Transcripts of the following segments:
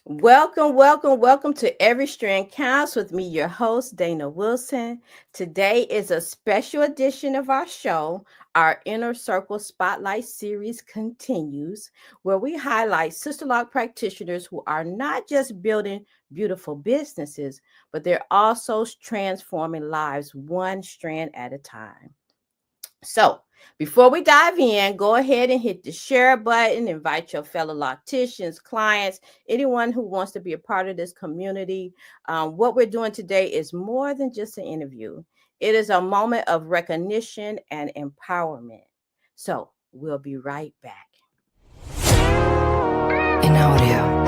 Welcome to Every Strand Counts with me, your host, Dana Wilson. Today is a special edition of our show. Our Inner Circle Spotlight series continues, where we highlight Sisterlock practitioners who are not just building beautiful businesses, but they're also transforming lives one strand at a time. So, before we dive in, go ahead and hit the share button. Invite your fellow locticians, clients, anyone who wants to be a part of this community. What we're doing today is more than just an interview, it is a moment of recognition and empowerment. So, we'll be right back. In audio.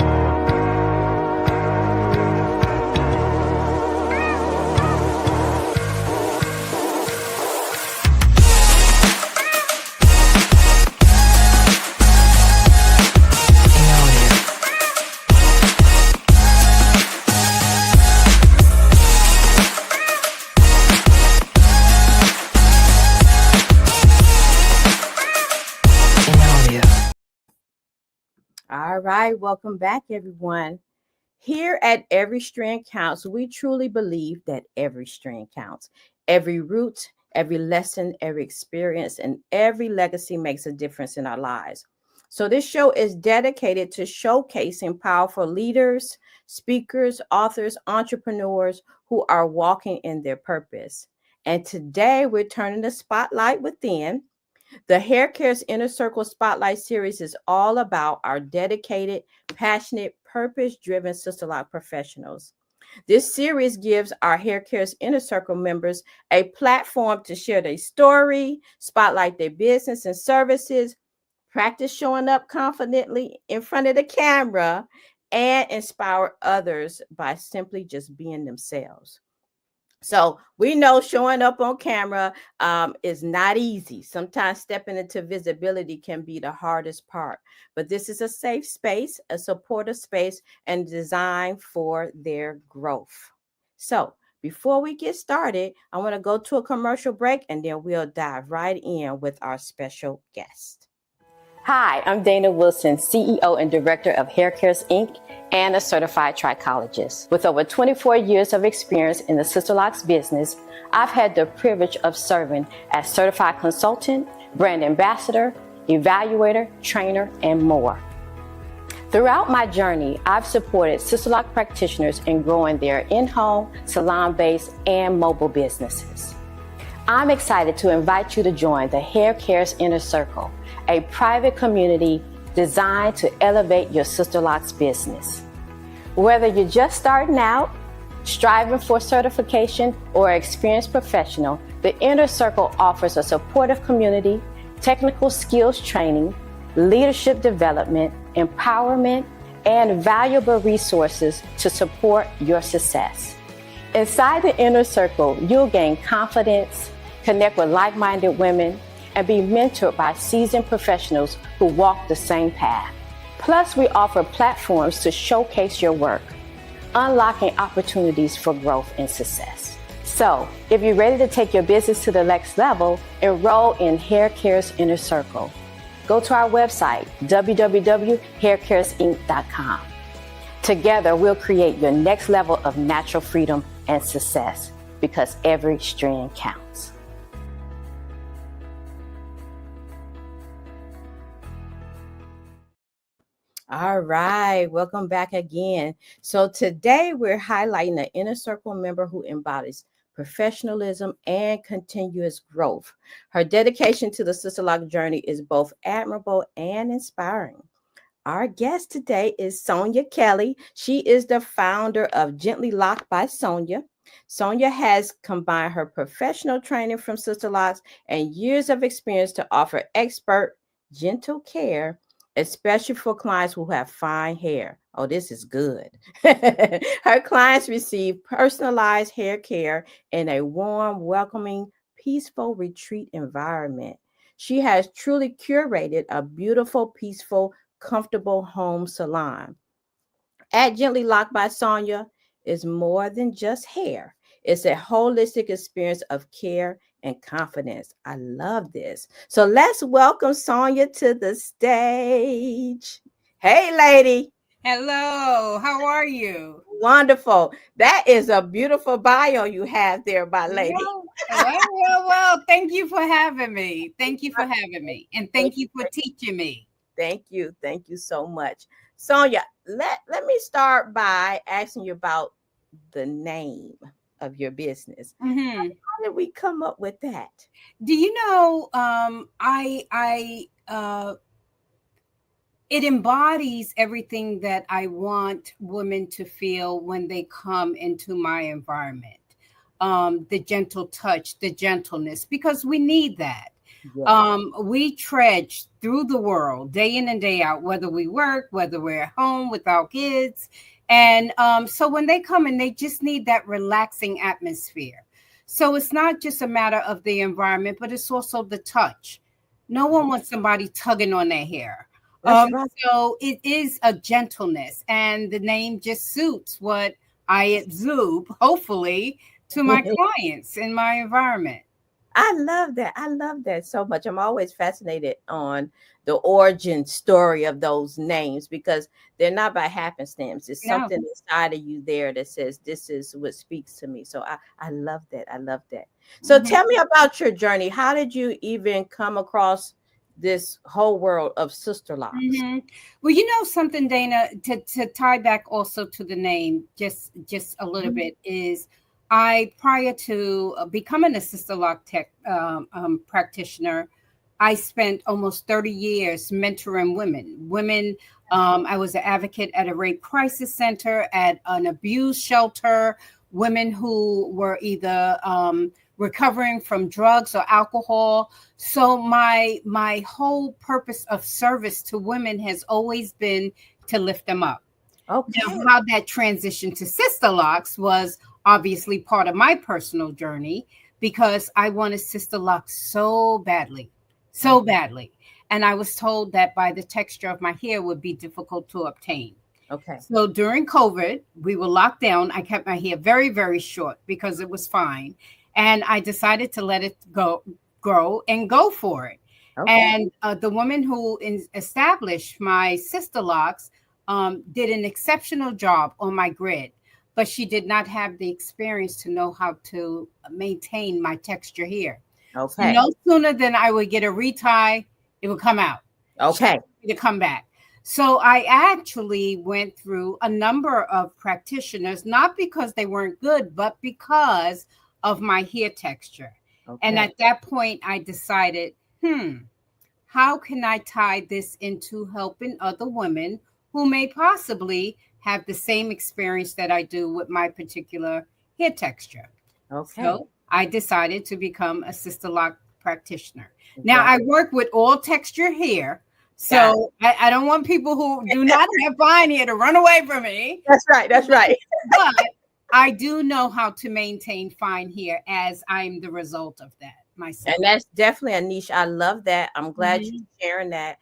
All right, welcome back, everyone. Here at Every Strand Counts, we truly believe that every strand counts. Every root, every lesson, every experience, and every legacy makes a difference in our lives. So, this show is dedicated to showcasing powerful leaders, speakers, authors, entrepreneurs who are walking in their purpose. And today, we're turning the spotlight within. The Hair Care's Inner Circle Spotlight series is all about our dedicated, passionate, purpose driven Sisterlock professionals. This series gives our Hair Care's Inner Circle members a platform to share their story, spotlight their business and services, practice showing up confidently in front of the camera, and inspire others by simply just being themselves. So we know showing up on camera is not easy. Sometimes stepping into visibility can be the hardest part. But this is a safe space, a supportive space, and designed for their growth. So before we get started, I want to go to a commercial break and then we'll dive right in with our special guest. Hi, I'm Dana Wilson, CEO and Director of Hair Cares Inc. and a certified trichologist. With over 24 years of experience in the Sisterlocks business, I've had the privilege of serving as certified consultant, brand ambassador, evaluator, trainer, and more. Throughout my journey, I've supported Sisterlock practitioners in growing their in-home, salon-based, and mobile businesses. I'm excited to invite you to join the Hair Care's Inner Circle, a private community designed to elevate your Sisterlocks business. Whether you're just starting out, striving for certification, or an experienced professional, the Inner Circle offers a supportive community, technical skills training, leadership development, empowerment, and valuable resources to support your success. Inside the Inner Circle, you'll gain confidence, connect with like-minded women, and be mentored by seasoned professionals who walk the same path. Plus, we offer platforms to showcase your work, unlocking opportunities for growth and success. So, if you're ready to take your business to the next level, enroll in Hair Care's Inner Circle. Go to our website, www.haircaresinc.com. Together, we'll create your next level of natural freedom and success, because every strand counts. All right, welcome back again. So today we're highlighting an Inner Circle member who embodies professionalism and continuous growth. Her dedication to the Sisterlock journey is both admirable and inspiring. Our guest today is Sonia Kelly. She is the founder of GentLy Loc'd by Sonia. Sonia has combined her professional training from Sisterlocks and years of experience to offer expert, gentle care, especially for clients who have fine hair. Oh, this is good. Her clients receive personalized hair care in a warm, welcoming, peaceful retreat environment. She has truly curated a beautiful, peaceful, comfortable home salon. At GentLy Loc'd by Sonia is more than just hair. It's a holistic experience of care and confidence. I love this. So let's welcome Sonia to the stage. Hey, lady. Hello, how are you? Wonderful. That is a beautiful bio you have there, my lady. Well, thank you for having me. Thank you for having me. And Thank thank you. you for teaching me. Thank you. Thank you so much. Sonia, let me start by asking you about the name of your business. Hmm. How did we come up with that? Do you know, it embodies everything that I want women to feel when they come into my environment. The gentle touch, the gentleness, because we need that. Yes. We trudge through the world day in and day out, whether we work, whether we're at home with our kids. And so when they come in, they just need that relaxing atmosphere. So it's not just a matter of the environment, but it's also the touch. No one wants somebody tugging on their hair. That's right. So it is a gentleness, and the name just suits what I exude, hopefully, to my clients in my environment. I love that. I love that so much. I'm always fascinated on the origin story of those names because they're not by happenstance. It's No. something inside of you there that says this is what speaks to me. So I love that. I love that. So Mhm. tell me about your journey. How did you even come across this whole world of sister locks? Well, you know something, Dana, to tie back also to the name, just a little Mhm. bit is I prior to becoming a sister lock tech practitioner, I spent almost 30 years mentoring women. I was an advocate at a rape crisis center, at an abuse shelter, women who were either recovering from drugs or alcohol. So my whole purpose of service to women has always been to lift them up. Now, Okay. how that transitioned to Sister Locks was obviously part of my personal journey because I wanted Sister Locks so Okay. badly. And I was told that by the texture of my hair would be difficult to obtain. Okay. So during COVID, we were locked down. I kept my hair very, very short because it was fine. And I decided to let it grow and go for it. Okay. And the woman who established my Sister Locks did an exceptional job on my grid, but she did not have the experience to know how to maintain my texture here. So Okay. no sooner than I would get a retie, it would come out. She Okay. to come back. So I actually went through a number of practitioners, not because they weren't good, but because of my hair texture. And Okay. at that point, I decided, how can I tie this into helping other women who may possibly have the same experience that I do with my particular hair texture? Okay. So I decided to become a Sister Lock practitioner. Now Wow. I work with all texture hair. Got it. So I don't want people who do not have fine hair to run away from me. That's right. That's right. But I do know how to maintain fine hair as I'm the result of that And myself. that's definitely a niche. I love that. I'm glad you're Mhm. sharing that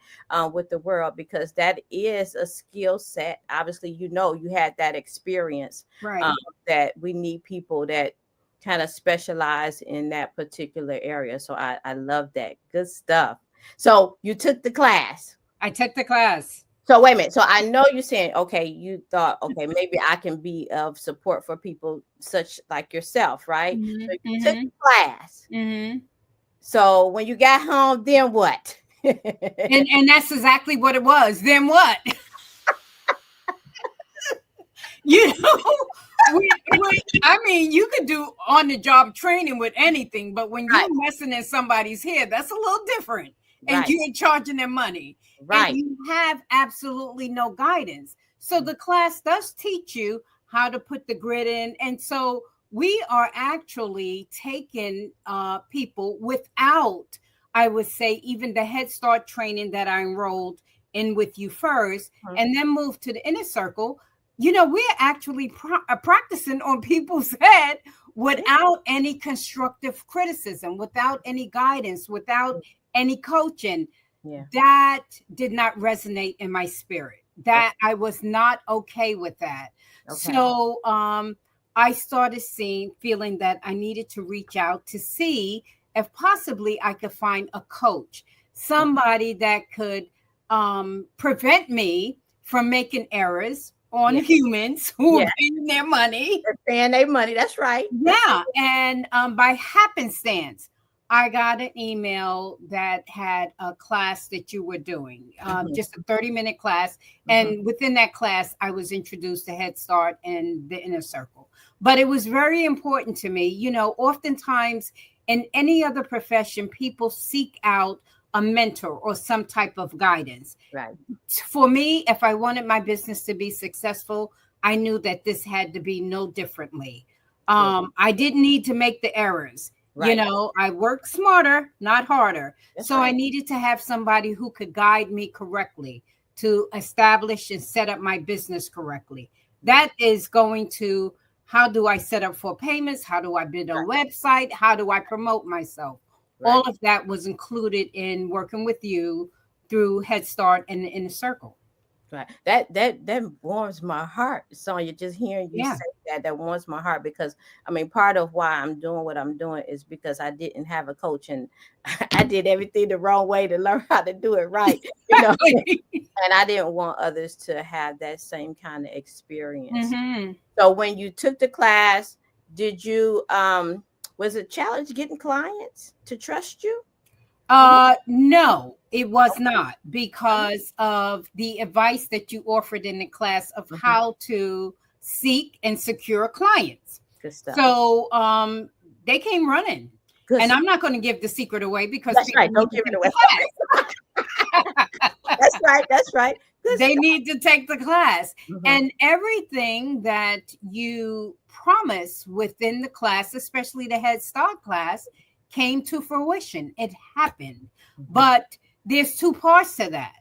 with the world because that is a skill set. Obviously, you had that experience um, Right. that we need people that kind of specialize in that particular area. So I love that. Good stuff. So you took the class. I took the class. So wait a minute. So I know you're saying, okay, you thought, okay, maybe I can be of support for people such like yourself, right? Hmm. So you took Hmm. the class. Hmm. So when you got home, then what? And that's exactly what it was. Then what? You know, I mean, you could do on the job training with anything, but when Right, you're messing in somebody's head, that's a little different. And right, you're charging them money, and right. you have absolutely no guidance. So the class does teach you how to put the grid in. And so we are actually taking people without, I would say, even the Head Start training that I enrolled in with you first, Mhm. and then move to the inner circle. We're actually practicing on people's head without any constructive criticism, without any guidance, without any coaching. Yeah. That did not resonate in my spirit. Okay. That I was not okay with that. Okay. So I started feeling that I needed to reach out to see if possibly I could find a coach, Okay. somebody that could prevent me from making errors on humans who are paying their money. They're paying their money. That's right. Yeah. And by happenstance, I got an email that had a class that you were doing, just a 30-minute class. And within that class, I was introduced to Head Start and the Inner Circle. But it was very important to me. You know, oftentimes in any other profession, people seek out a mentor or some type of guidance. Right. For me, if I wanted my business to be successful, I knew that this had to be no differently. I didn't need to make the errors. Right. You know, I work smarter, not harder. That's so right. I needed to have somebody who could guide me correctly to establish and set up my business correctly. That is going to, how do I set up for payments? How do I build a website? How do I promote myself? Right. All of that was included in working with you through Head Start and the Inner Circle. Right. That warms my heart, Sonia. Just hearing you say that warms my heart, because I mean, part of why I'm doing what I'm doing is because I didn't have a coach, and I did everything the wrong way to learn how to do it right. You know, and I didn't want others to have that same kind of experience. So when you took the class, did you was it a challenge getting clients to trust you? No, it was not, because of the advice that you offered in the class of how to seek and secure clients. Good stuff. So they came running. Good and stuff. I'm not going to give the secret away, because that's right. Don't give it away. That's right. That's right. Good they stuff. Need to take the class. And everything that you promise within the class, especially the Head Start class, came to fruition. It happened. But there's two parts to that.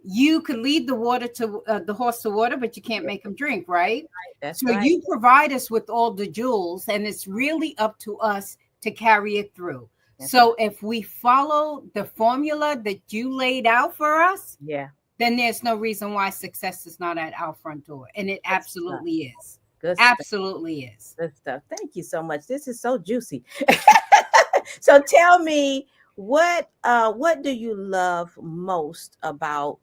You could lead the water to the horse to water, but you can't make him drink, right? That's so you provide us with all the jewels, and it's really up to us to carry it through. So if we follow the formula that you laid out for us, then there's no reason why success is not at our front door. And it absolutely is. Good absolutely stuff. Is. Good stuff. Thank you so much. This is so juicy. So tell me, what do you love most about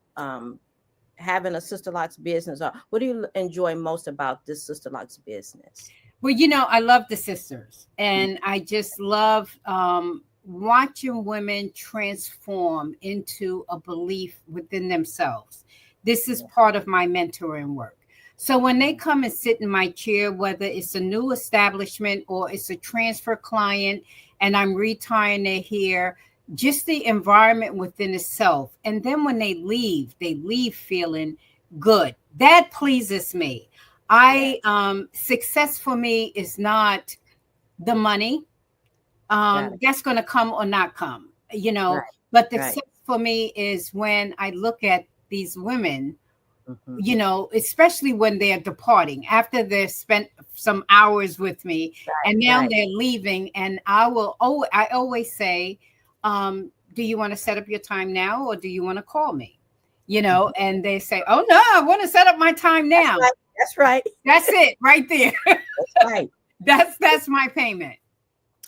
having a Sisterlocks business, or what do you enjoy most about this Sisterlocks business? Well, you know, I love the sisters, and I just love watching women transform into a belief within themselves. This is part of my mentoring work. So when they come and sit in my chair, whether it's a new establishment or it's a transfer client, and I'm retiring their hair, just the environment within itself. And then when they leave feeling good. That pleases me. Success for me is not the money. That's going to come or not come, you know, but the success for me is when I look at these women, you know, especially when they're departing after they've spent some hours with me, and now they're leaving. And I always say, do you want to set up your time now, or do you want to call me? You know, and they say, oh no, I want to set up my time now. That's right. That's it right there. That's right. That's my payment.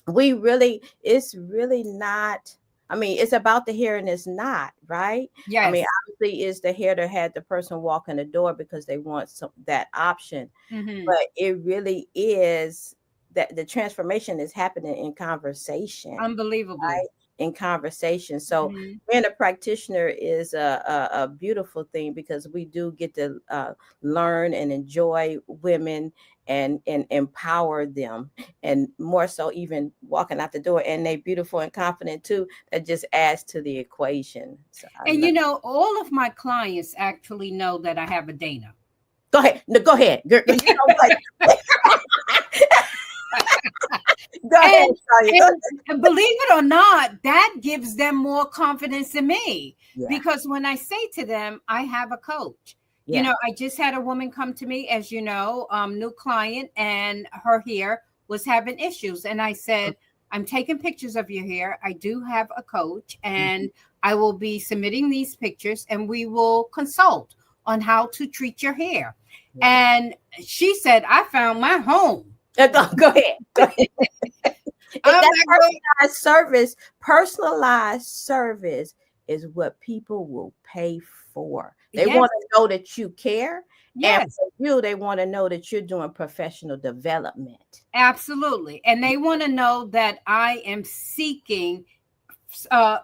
It's really not. I mean, it's about the hair, and it's not, right? Yes. I mean, obviously, it's the hair that had the person walk in the door because they want that option. But it really is that the transformation is happening in conversation. Unbelievable. Right? In conversation. So being a practitioner is a beautiful thing, because we do get to learn and enjoy women and empower them, and more so even walking out the door, and they beautiful and confident too. That just adds to the equation. So and you know, all of my clients actually know that I have a Dana. Go ahead. No, go ahead. Go ahead. And believe it or not, that gives them more confidence in me, because when I say to them, I have a coach. You know, I just had a woman come to me, as you know, new client, and her hair was having issues. And I said, I'm taking pictures of your hair. I do have a coach, and I will be submitting these pictures, and we will consult on how to treat your hair. And she said, I found my home. Go ahead. Personalized service is what people will pay for. They Yes, want to know that you care. And yes, for you, they want to know that you're doing professional development. absolutely. And they want to know that I am seeking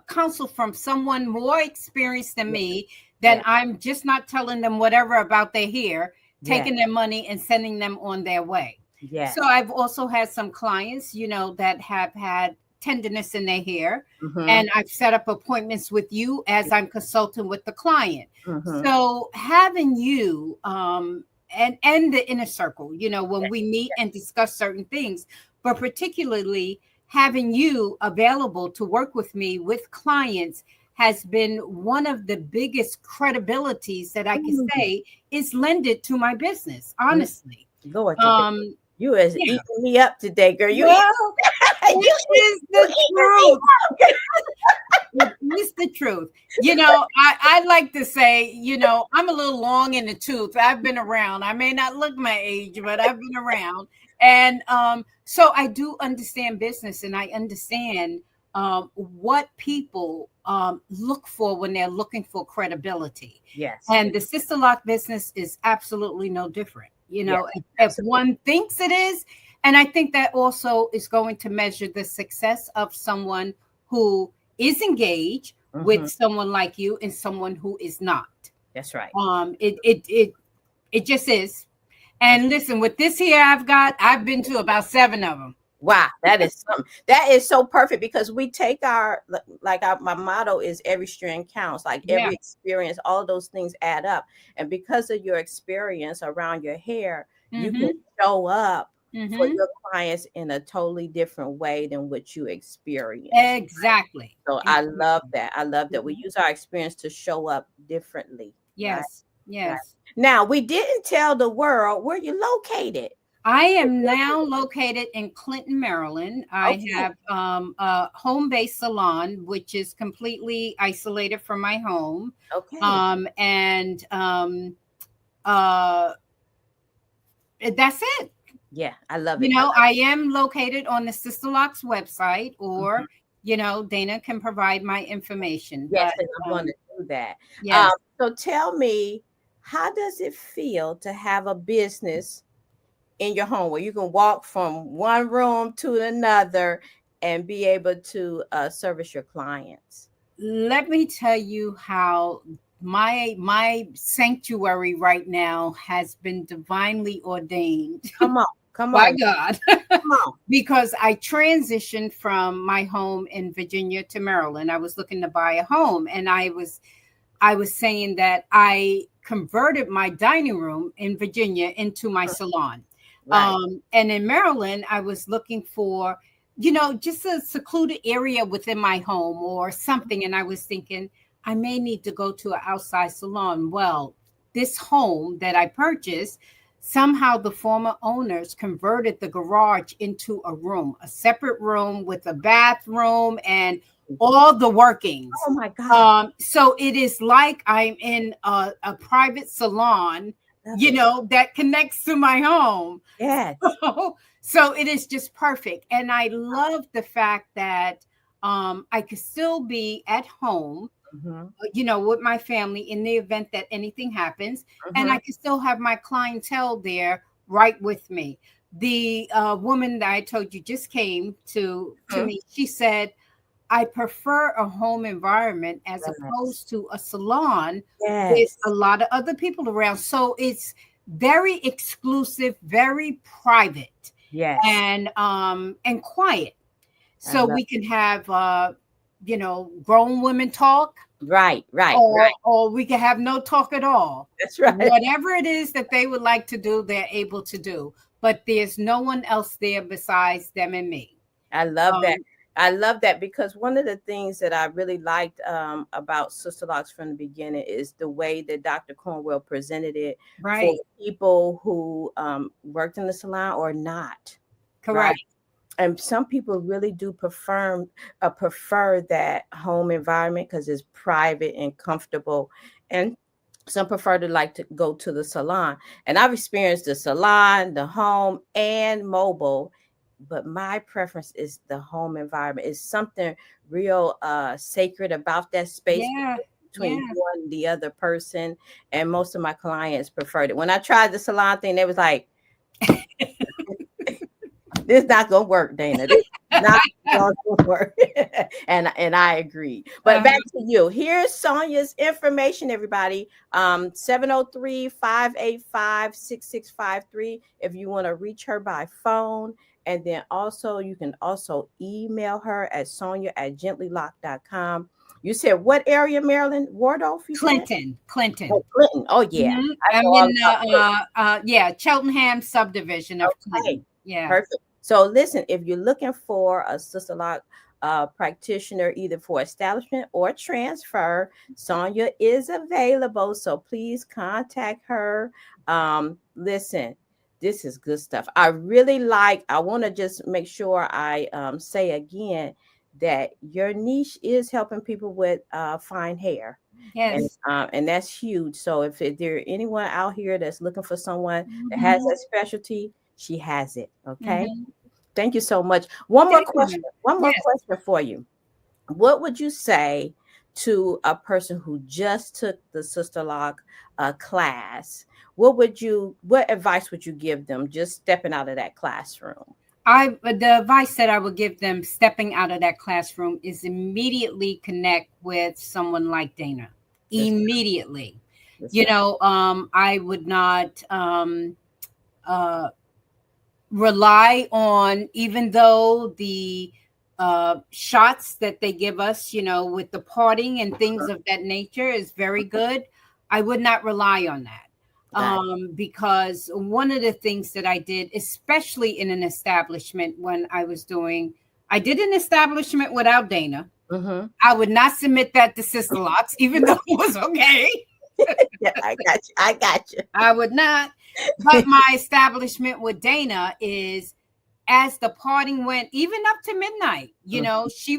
counsel from someone more experienced than Yeah, me, then yeah, I'm just not telling them whatever about their hair, yeah, taking their money and sending them on their way. So yes. I've also had some clients, that have had tenderness in their hair, Mm-hmm. and I've set up appointments with you as I'm consulting with the client. Mm-hmm. So having you and the inner circle, when we meet and discuss certain things, but particularly having you available to work with me with clients has been one of the biggest credibilities that I could Mm-hmm. say is lended to my business, Mm, honestly. Lord, today Um, you is yeah. eating me up today, girl. You eat, Well, you it eat, is you the eating me truth. It is the truth. I like to say, I'm a little long in the tooth. I've been around. I may not look my age, but I've been around. And so I do understand business, and I understand what people look for when they're looking for credibility. Yes, And the sister lock business is absolutely no different. yes, If absolutely. one thinks it is, and I think that also is going to measure the success of someone who is engaged Mm-hmm. with someone like you and someone who is not. That's right. It just is. That's And listen, with this here I've been to about 7 of them. wow. That is something. That is so perfect because we take my motto is every strand counts. Like Yeah. every experience, all of those things add up. And because of your experience around your hair, you can Mm-hmm. show up for Mm-hmm. your clients in a totally different way than what you experience. Exactly. So I love Exactly. that. I love that we Mhm. use our experience to show up differently. Right. Yes. Right. Yes. Now we didn't tell the world where you located. I am now located in Clinton, Maryland. I Okay. have a home based salon, which is completely isolated from my home. Okay. And uh, that's it. Yeah, I love it. I am located on the Sisterlocks website, or, Mhm. Dana can provide my information. Yes, But and I'm going to do that. Um, yes, so tell me, how does it feel to have a business in your home where you can walk from one room to another and be able to service your clients? let me tell you how my sanctuary right now has been divinely ordained Come on, come by on, God. come on. Because I transitioned from my home in Virginia to Maryland. I was looking to buy a home, and I was saying that I converted my dining room in Virginia into my salon. Right. And in Maryland, I was looking for, just a secluded area within my home or something. And I was thinking, I may need to go to an outside salon. Well, this home that I purchased, somehow the former owners converted the garage into a separate room with a bathroom and all the workings. Oh my God. So it is like I'm in a private salon, Love it. that connects to my home. Yes. So it is just perfect. And I love the fact that I could still be at home, Hmm. with my family in the event that anything happens. And Hmm. I can still have my clientele there right with me. The woman that I told you just came to Hmm. me, she said, I prefer a home environment as Yes. opposed to a salon with a Yes. lot of other people around. So it's very exclusive, very private, Yes. and quiet. I So love we can have grown women talk, right, right, or we can have no talk at all. that's right. Whatever it is that they would like to do, they're able to do. But there's no one else there besides them and me. I love that. Um, I love that because one of the things that I really liked about Sister Locks from the beginning is the way that Dr. Cornwell presented it for right. people who worked in the salon or not, right? Correct. And some people really do prefer that home environment because it's private and comfortable, and some prefer to like to go to the salon. And I've experienced the salon, the home, and mobile, but my preference is the home environment. It's something real sacred about that space Yeah. between Yeah. you and the other person. And most of my clients preferred it. When I tried the salon thing, they was like, this not gonna work, Dana. This not gonna work. and I agree. But back to you. Here's Sonia's information, everybody. 703-585-6653 if you want to reach her by phone. And then also you can also email her at Sonia@GentLyLoc'd.com. You said what area, Maryland? Wardolph, you said? Clinton. Oh, Clinton. Oh, yeah. Mm-hmm. I I'm know all in about Clinton. Cheltenham subdivision of Okay, Clinton. Yeah. perfect. So listen, if you're looking for a Sister Lock practitioner, either for establishment or transfer, Sonia is available. So please contact her. Listen, this is good stuff. I want to just make sure I say again that your niche is helping people with fine hair. Yes. And that's huge. So if there anyone out here that's looking for someone that has Mm-hmm. that specialty, she has it. Okay. Mm-hmm. Thank you so much. One more Thank question. you. One more Yes. question for you. What would you say to a person who just took the Sister Lock class? What advice would you give them just stepping out of that classroom? The advice that I would give them stepping out of that classroom is immediately connect with someone like Dana. That's, Immediately. that's right. I would not uh, rely on, even though the shots that they give us, with the parting and things of that nature is very good. I would not rely on that. Got Because one of the things that I did, especially in an establishment I did an establishment without Dana. Mm-hmm. I would not submit that to Sisterlocks, even though it was okay. Yeah, I got you. I got you. I would not. But my establishment with Dana is, as the parting went, even up to midnight, she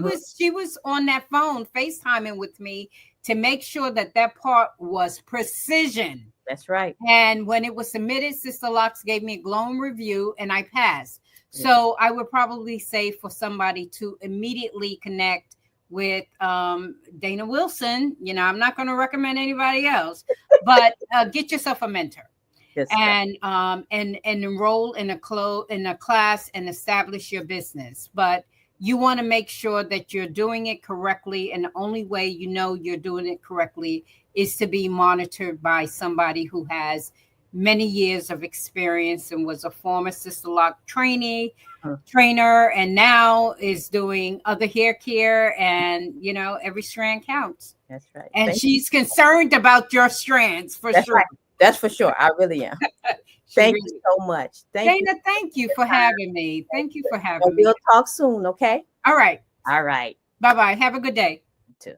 was on that phone FaceTiming with me to make sure that part was precision. That's right. And when it was submitted, Sisterlocks gave me a glowing review and I passed. So I would probably say for somebody to immediately connect with Dana Wilson. I'm not going to recommend anybody else, but get yourself a mentor. Yes, and enroll in a class and establish your business. But you want to make sure that you're doing it correctly, and the only way you're doing it correctly is to be monitored by somebody who has many years of experience and was a former Sister Lock trainer, and now is doing other hair care, and every strand counts. That's right. And she's concerned about your strands for sure. Right. That's for sure. I really am. Thank you so much. Dana, thank you for having me. Thank you for having me. We'll talk soon, okay? All right. All right. Bye-bye. Have a good day. You too.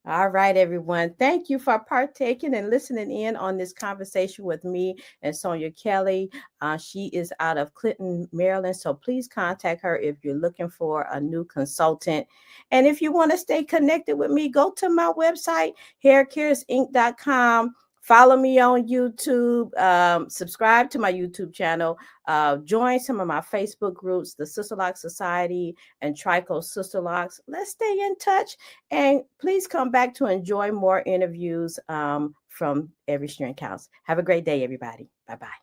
All right, everyone. Thank you for partaking and listening in on this conversation with me and Sonia Kelly. She is out of Clinton, Maryland. So please contact her if you're looking for a new consultant. And if you want to stay connected with me, go to my website, haircaresinc.com. Follow me on YouTube, subscribe to my YouTube channel, join some of my Facebook groups, the Sisterlocks Society and Trico Sisterlocks. Let's stay in touch, and please come back to enjoy more interviews from Every Strand Counts. Have a great day, everybody. Bye-bye.